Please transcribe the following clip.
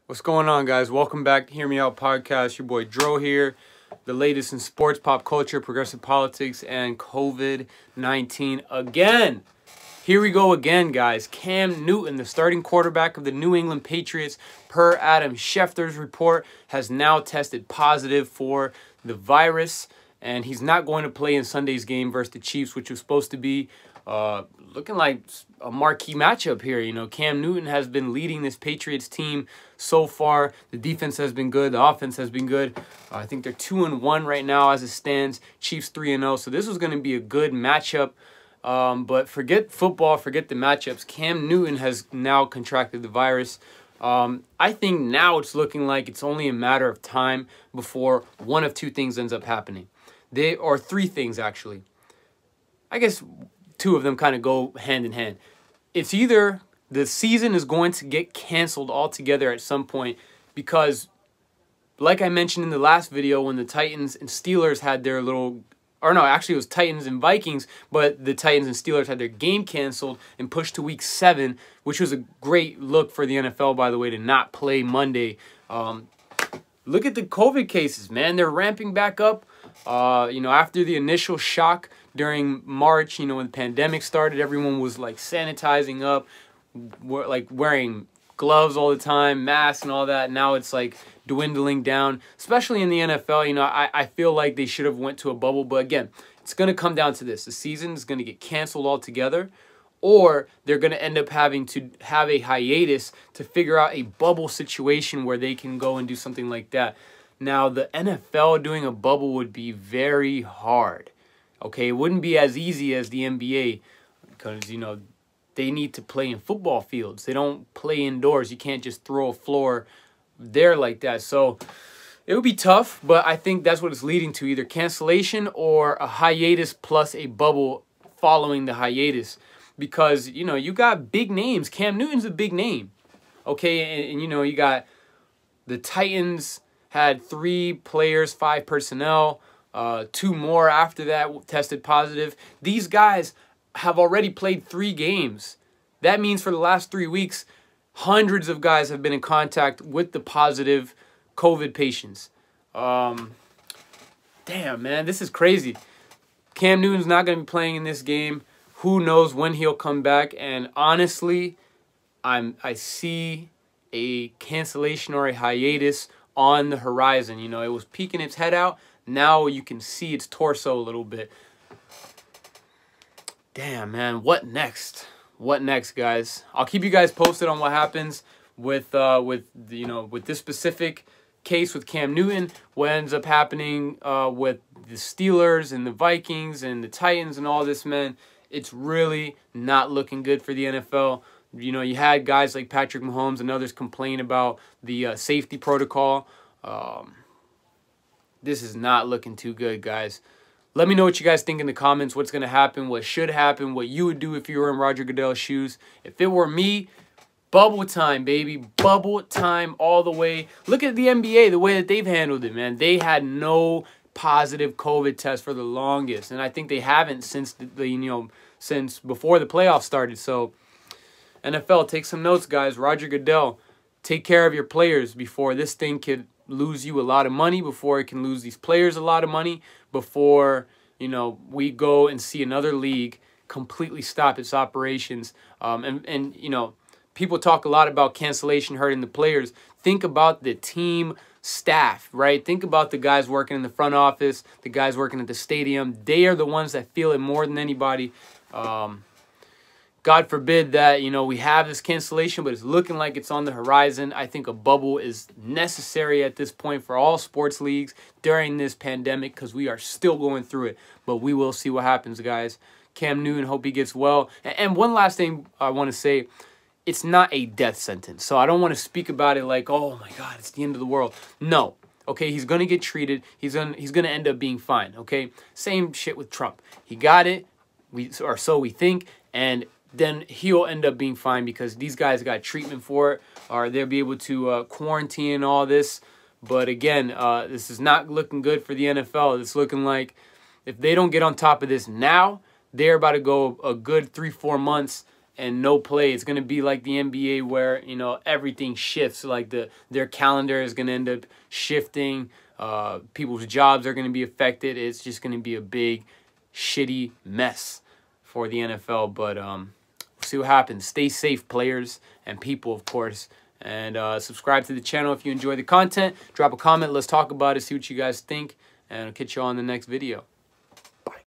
What's going on, guys? Welcome back to Hear Me Out Podcast. Your boy Dro here. The latest in sports, pop culture, progressive politics, and COVID-19 again. Here we go again, guys. Cam Newton, the starting quarterback of the New England Patriots, per Adam Schefter's report, has now tested positive for the virus, and he's not going to play in Sunday's game versus the Chiefs, which was supposed to be looking like a marquee matchup here. You know, Cam Newton has been leading this Patriots team so far. The defense has been good. The offense has been good. I think they're 2-1 right now as it stands. Chiefs 3-0. So this was going to be a good matchup. But forget football, forget the matchups. Cam Newton has now contracted the virus. I think now it's looking like it's only a matter of time before one of two things ends up happening. Or three things, actually. I guess two of them kind of go hand in hand. It's either the season is going to get canceled altogether at some point because, like I mentioned in the last video, when the Titans and Steelers had their little, or no, actually it was Titans and Vikings, but the Titans and Steelers had their game canceled and pushed to week 7, which was a great look for the NFL, by the way, to not play Monday. Look at the COVID cases, man. They're ramping back up. After the initial shock during March, when the pandemic started, everyone was like sanitizing up, like wearing gloves all the time, masks and all that. Now it's like dwindling down, especially in the NFL. I feel like they should have went to a bubble, but again, it's going to come down to this. The season is going to get canceled altogether, or they're going to end up having to have a hiatus to figure out a bubble situation where they can go and do something like that. Now, the NFL doing a bubble would be very hard. Okay, it wouldn't be as easy as the NBA because, they need to play in football fields. They don't play indoors. You can't just throw a floor there like that. So it would be tough, but I think that's what it's leading to, either cancellation or a hiatus plus a bubble following the hiatus. Because, you got big names. Cam Newton's a big name. Okay, and you got the Titans had 3 players, 5 personnel. 2 more after that tested positive. These guys have already played 3 games. That means for the last 3 weeks, hundreds of guys have been in contact with the positive COVID patients. Damn, man, this is crazy. Cam Newton's not going to be playing in this game. Who knows when he'll come back? And honestly, I see a cancellation or a hiatus on the horizon. It was peeking its head out. Now you can see its torso a little bit. Damn, man. What next? What next, guys? I'll keep you guys posted on what happens with this specific case with Cam Newton. What ends up happening with the Steelers and the Vikings and the Titans and all this, man. It's really not looking good for the NFL. You had guys like Patrick Mahomes and others complain about the safety protocol. This is not looking too good, guys. Let me know what you guys think in the comments. What's going to happen, what should happen, what you would do if you were in Roger Goodell's shoes. If it were me, bubble time, baby. Bubble time all the way. Look at the NBA, the way that they've handled it, man. They had no positive COVID test for the longest, and I think they haven't since since before the playoffs started. So NFL, take some notes, guys. Roger Goodell, take care of your players before this thing could lose you a lot of money, before it can lose these players a lot of money, before, we go and see another league completely stop its operations. People talk a lot about cancellation hurting the players. Think about the team staff, right? Think about the guys working in the front office, the guys working at the stadium. They are the ones that feel it more than anybody. God forbid that, we have this cancellation, but it's looking like it's on the horizon. I think a bubble is necessary at this point for all sports leagues during this pandemic because we are still going through it. But we will see what happens, guys. Cam Newton, hope he gets well. And one last thing I want to say, it's not a death sentence. So I don't want to speak about it like, oh, my God, it's the end of the world. No. Okay, he's going to get treated. He's going to end up being fine, okay? Same shit with Trump. He got it, or so we think, and then he'll end up being fine because these guys got treatment for it, or they'll be able to quarantine all this. But again, this is not looking good for the NFL. It's looking like if they don't get on top of this now, they're about to go a good 3-4 months and no play. It's going to be like the NBA where, you know, everything shifts. Like their calendar is going to end up shifting. People's jobs are going to be affected. It's just going to be a big, shitty mess for the NFL. But we'll see what happens. Stay safe, players and people, of course. And subscribe to the channel if you enjoy the content. Drop a comment. Let's talk about it. See what you guys think. And I'll catch you on the next video.